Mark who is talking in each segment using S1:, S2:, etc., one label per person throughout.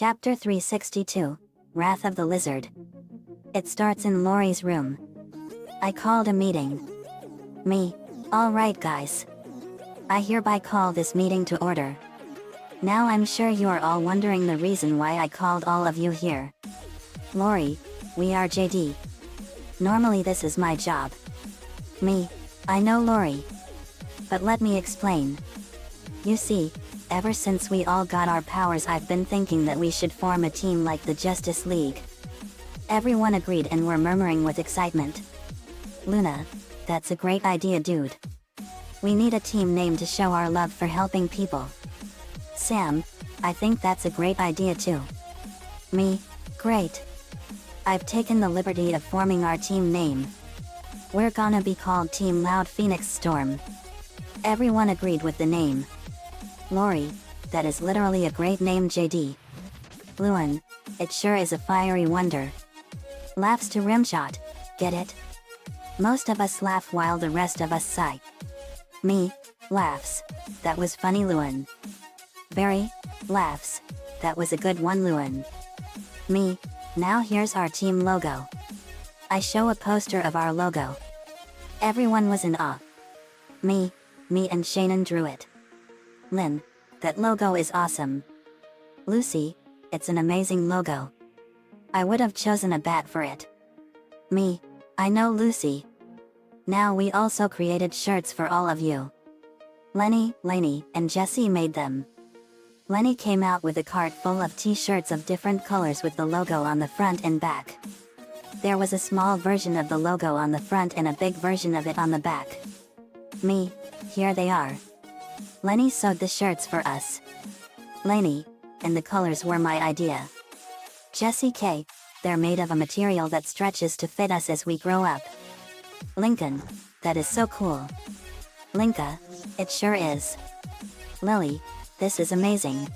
S1: Chapter 362, Wrath of the Lizard. It starts in Lori's room. I called a meeting. Me. Alright guys. I hereby call this meeting to order. Now I'm sure you are all wondering the reason why I called all of you here. Lori, we are JD. Normally this is my job. Me. I know Lori. But let me explain. You see, ever since we all got our powers, I've been thinking that we should form a team like the Justice League. Everyone agreed and were murmuring with excitement. Luna, that's a great idea, dude. We need a team name to show our love for helping people. Sam, I think that's a great idea too. Me, great. I've taken the liberty of forming our team name. We're gonna be called Team Loud Phoenix Storm. Everyone agreed with the name. Lori, that is literally a great name. JD. Luan, it sure is a fiery wonder. Laughs to rimshot, get it? Most of us laugh while the rest of us sigh. Me, laughs, that was funny. Luan. Very, laughs, that was a good one. Luan. Me, now here's our team logo. I show a poster of our logo. Everyone was in awe. Me and Shannon drew it. Lynn, that logo is awesome. Lucy, it's an amazing logo. I would have chosen a bat for it. Me, I know Lucy. Now we also created shirts for all of you. Lenny, Lainey, and Jesse made them. Lenny came out with a cart full of t-shirts of different colors with the logo on the front and back. There was a small version of the logo on the front and a big version of it on the back. Me, here they are. Lenny sewed the shirts for us. Lainey, and the colors were my idea. Jesse K, they're made of a material that stretches to fit us as we grow up. Lincoln, that is so cool. Linka, it sure is. Lily, this is amazing.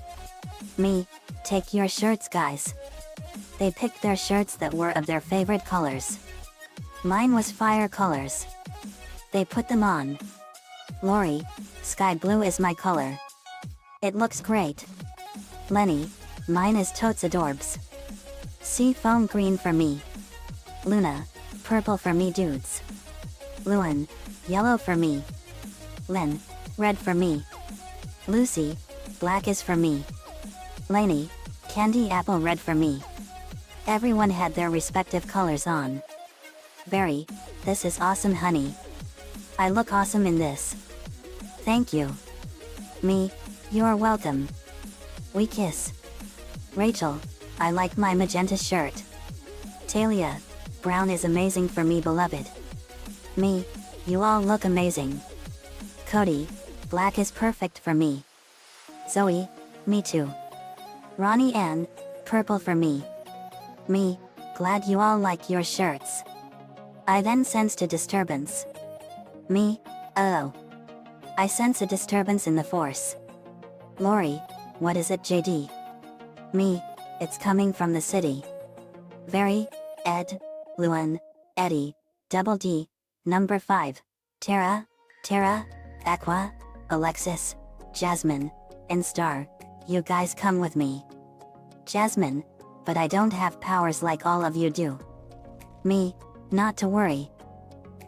S1: Me, take your shirts guys. They picked their shirts that were of their favorite colors. Mine was fire colors. They put them on. Lori, sky blue is my color. It looks great. Lenny, mine is totes adorbs. Sea foam green for me. Luna, purple for me dudes. Luan, yellow for me. Lynn, red for me. Lucy, black is for me. Lainey, candy apple red for me. Everyone had their respective colors on. Very, this is awesome honey. I look awesome in this. Thank you. Me, you're welcome. We kiss. Rachel, I like my magenta shirt. Talia, brown is amazing for me beloved. Me, you all look amazing. Cody, black is perfect for me. Zoe, me too. Ronnie Ann, purple for me. Me, glad you all like your shirts. I then sensed a disturbance. Me, oh. I sense a disturbance in the force. Lori, what is it? JD. Me, it's coming from the city. Very, Ed, Luan, Eddie, Double D, Number 5, Tara, Aqua, Alexis, Jasmine, and Star, you guys come with me. Jasmine, but I don't have powers like all of you do. Me, not to worry.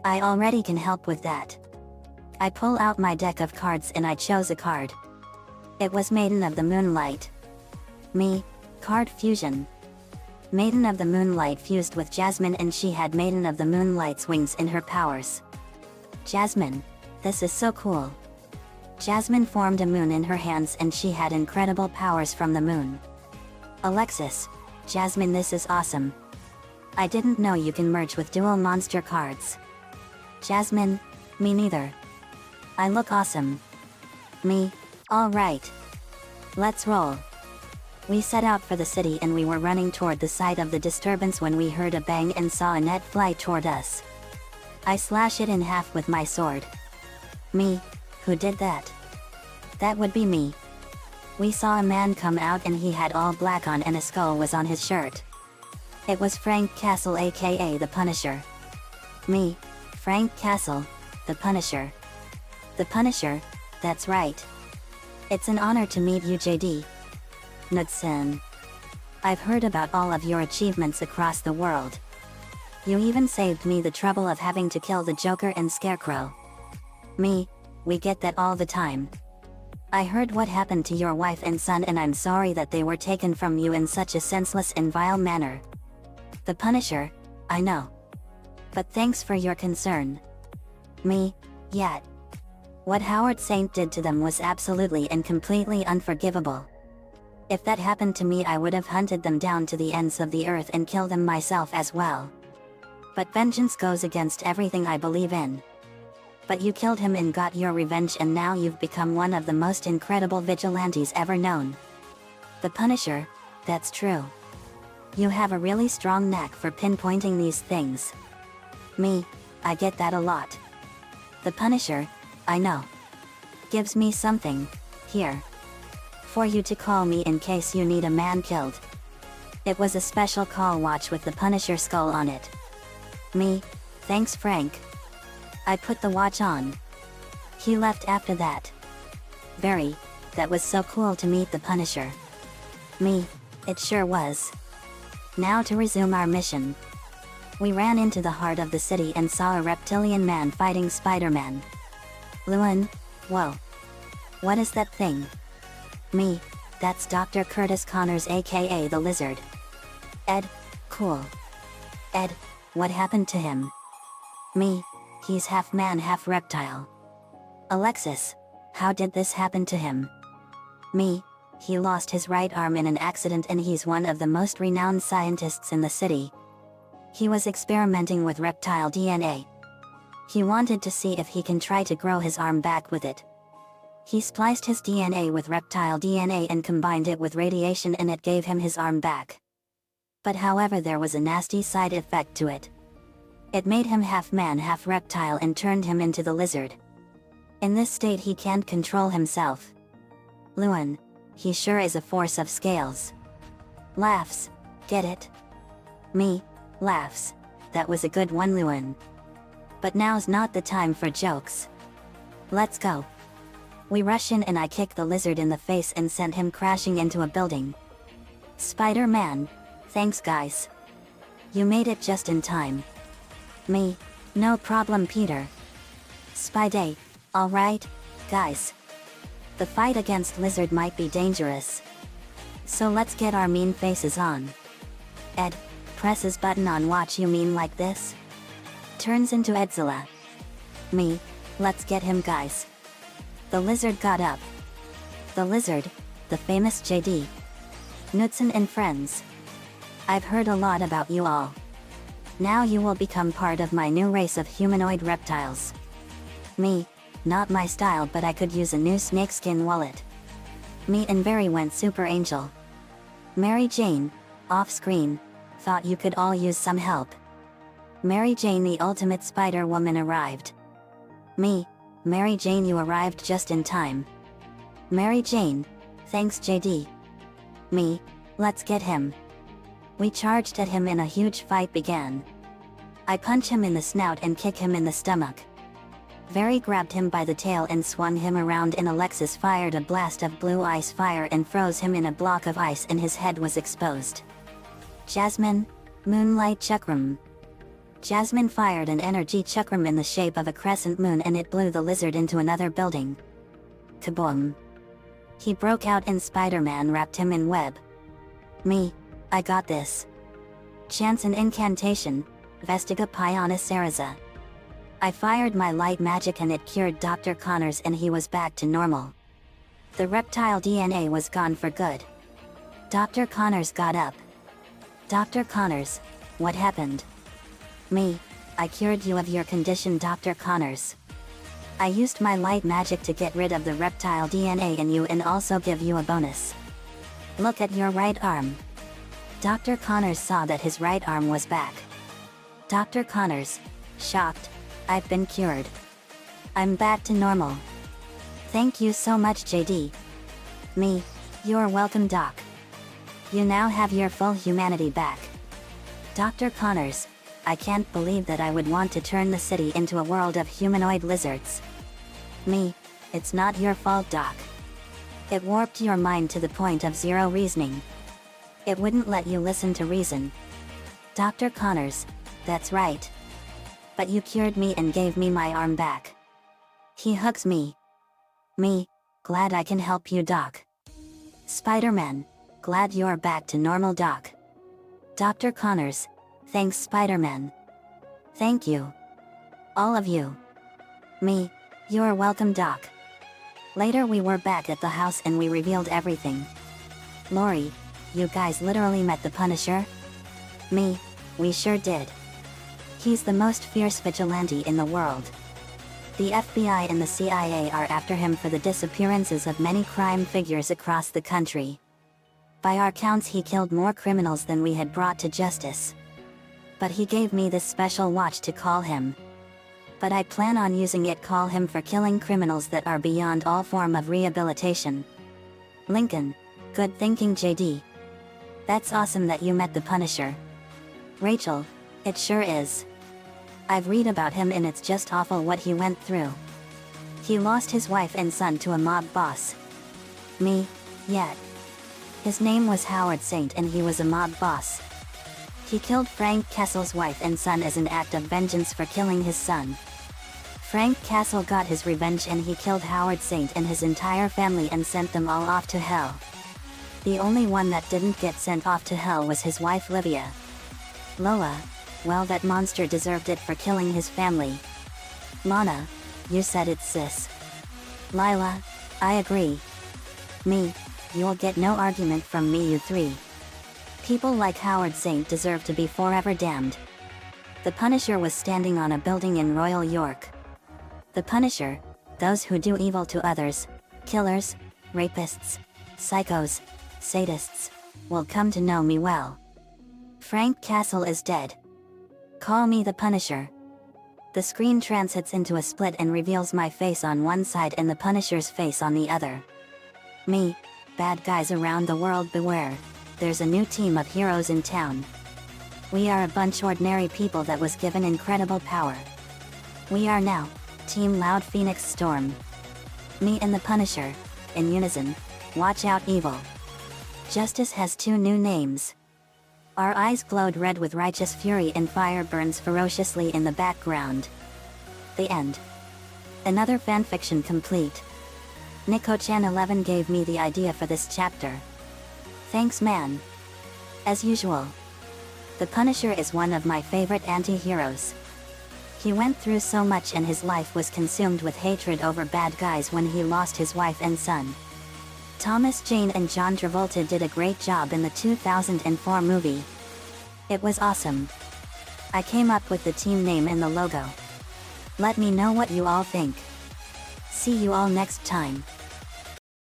S1: I already can help with that. I pull out my deck of cards and I chose a card. It was Maiden of the Moonlight. Me, card fusion. Maiden of the Moonlight fused with Jasmine and she had Maiden of the Moonlight's wings in her powers. Jasmine, this is so cool. Jasmine formed a moon in her hands and she had incredible powers from the moon. Alexis, Jasmine, this is awesome. I didn't know you can merge with dual monster cards. Jasmine, me neither. I look awesome. Me, alright. Let's roll. We set out for the city and we were running toward the site of the disturbance when we heard a bang and saw a net fly toward us. I slash it in half with my sword. Me, who did that? That would be me. We saw a man come out and he had all black on and a skull was on his shirt. It was Frank Castle aka the Punisher. Me, Frank Castle, the Punisher. The Punisher, that's right. It's an honor to meet you, JD. Nudsen. I've heard about all of your achievements across the world. You even saved me the trouble of having to kill the Joker and Scarecrow. Me, we get that all the time. I heard what happened to your wife and son, and I'm sorry that they were taken from you in such a senseless and vile manner. The Punisher, I know. But thanks for your concern. Me, yet. What Howard Saint did to them was absolutely and completely unforgivable. If that happened to me, I would have hunted them down to the ends of the earth and killed them myself as well. But vengeance goes against everything I believe in. But you killed him and got your revenge, and now you've become one of the most incredible vigilantes ever known. The Punisher, that's true. You have a really strong knack for pinpointing these things. Me, I get that a lot. The Punisher, I know. Gives me something, here. For you to call me in case you need a man killed. It was a special call watch with the Punisher skull on it. Me, thanks Frank. I put the watch on. He left after that. That was so cool to meet the Punisher. Me, it sure was. Now to resume our mission. We ran into the heart of the city and saw a reptilian man fighting Spider-Man. Luan, whoa. What is that thing? Me, that's Dr. Curtis Connors aka the Lizard. Ed, cool. Ed, what happened to him? Me, he's half man half reptile. Alexis, how did this happen to him? Me, he lost his right arm in an accident and he's one of the most renowned scientists in the city. He was experimenting with reptile DNA. He wanted to see if he can try to grow his arm back with it. He spliced his DNA with reptile DNA and combined it with radiation, and it gave him his arm back. But however, there was a nasty side effect to it. It made him half man half reptile and turned him into the Lizard. In this state he can't control himself. Luan, he sure is a force of scales. Laughs, get it? Me, laughs, that was a good one Luan. But now's not the time for jokes. Let's go. We rush in and I kick the Lizard in the face and send him crashing into a building. Spider-Man, thanks guys. You made it just in time. Me, no problem Peter. Spidey, alright, guys. The fight against Lizard might be dangerous. So let's get our mean faces on. Ed, presses button on watch, you mean like this? Turns into Edzilla. Me, let's get him guys. The Lizard got up. The Lizard, the famous JD. Knudsen and friends. I've heard a lot about you all. Now you will become part of my new race of humanoid reptiles. Me, not my style, but I could use a new snakeskin wallet. Me and Barry went Super Angel. Mary Jane, off screen, thought you could all use some help. Mary Jane the ultimate Spider-Woman arrived. Me, Mary Jane, you arrived just in time. Mary Jane, thanks JD. Me, let's get him. We charged at him and a huge fight began. I punch him in the snout and kick him in the stomach. Very grabbed him by the tail and swung him around, and Alexis fired a blast of blue ice fire and froze him in a block of ice and his head was exposed. Jasmine, Moonlight Chakram. Jasmine fired an energy chakram in the shape of a crescent moon and it blew the Lizard into another building. Kaboom! He broke out and Spider-Man wrapped him in web. Me, I got this. Chance an incantation, Vestiga Piana Saraza. I fired my light magic and it cured Dr. Connors and he was back to normal. The reptile DNA was gone for good. Dr. Connors got up. Dr. Connors, what happened? Me, I cured you of your condition Dr. Connors. I used my light magic to get rid of the reptile DNA in you and also give you a bonus. Look at your right arm. Dr. Connors saw that his right arm was back. Dr. Connors, shocked, I've been cured. I'm back to normal. Thank you so much JD. Me, you're welcome Doc. You now have your full humanity back. Dr. Connors, I can't believe that I would want to turn the city into a world of humanoid lizards. Me, it's not your fault Doc. It warped your mind to the point of zero reasoning. It wouldn't let you listen to reason. Dr. Connors, that's right. But you cured me and gave me my arm back. He hugs me. Me, glad I can help you, Doc. Spider-Man, glad you're back to normal, Doc. Dr. Connors, thanks, Spider-Man. Thank you. All of you. Me, you're welcome, Doc. Later we were back at the house and we revealed everything. Lori, you guys literally met the Punisher? Me, we sure did. He's the most fierce vigilante in the world. The FBI and the CIA are after him for the disappearances of many crime figures across the country. By our counts, he killed more criminals than we had brought to justice. But he gave me this special watch to call him. But I plan on using it call him for killing criminals that are beyond all form of rehabilitation. Lincoln, good thinking, JD. That's awesome that you met the Punisher. Rachel, it sure is. I've read about him and it's just awful what he went through. He lost his wife and son to a mob boss. Me, yeah. His name was Howard Saint and he was a mob boss. He killed Frank Castle's wife and son as an act of vengeance for killing his son. Frank Castle got his revenge and he killed Howard Saint and his entire family and sent them all off to hell. The only one that didn't get sent off to hell was his wife Livia. Lola, well, that monster deserved it for killing his family. Lana, you said it, sis. Lila, I agree. Me, you'll get no argument from me, you three. People like Howard Saint deserve to be forever damned. The Punisher was standing on a building in Royal York. The Punisher, those who do evil to others, killers, rapists, psychos, sadists, will come to know me well. Frank Castle is dead. Call me the Punisher. The screen transits into a split and reveals my face on one side and the Punisher's face on the other. Me, bad guys around the world beware, there's a new team of heroes in town. We are a bunch ordinary people that was given incredible power. We are now, Team Loud Phoenix Storm. Me and the Punisher, in unison, watch out evil. Justice has two new names. Our eyes glowed red with righteous fury and fire burns ferociously in the background. The end. Another fanfiction complete. Nico-chan11 gave me the idea for this chapter. Thanks, man. As usual. The Punisher is one of my favorite anti-heroes. He went through so much and his life was consumed with hatred over bad guys when he lost his wife and son. Thomas Jane and John Travolta did a great job in the 2004 movie. It was awesome. I came up with the team name and the logo. Let me know what you all think. See you all next time.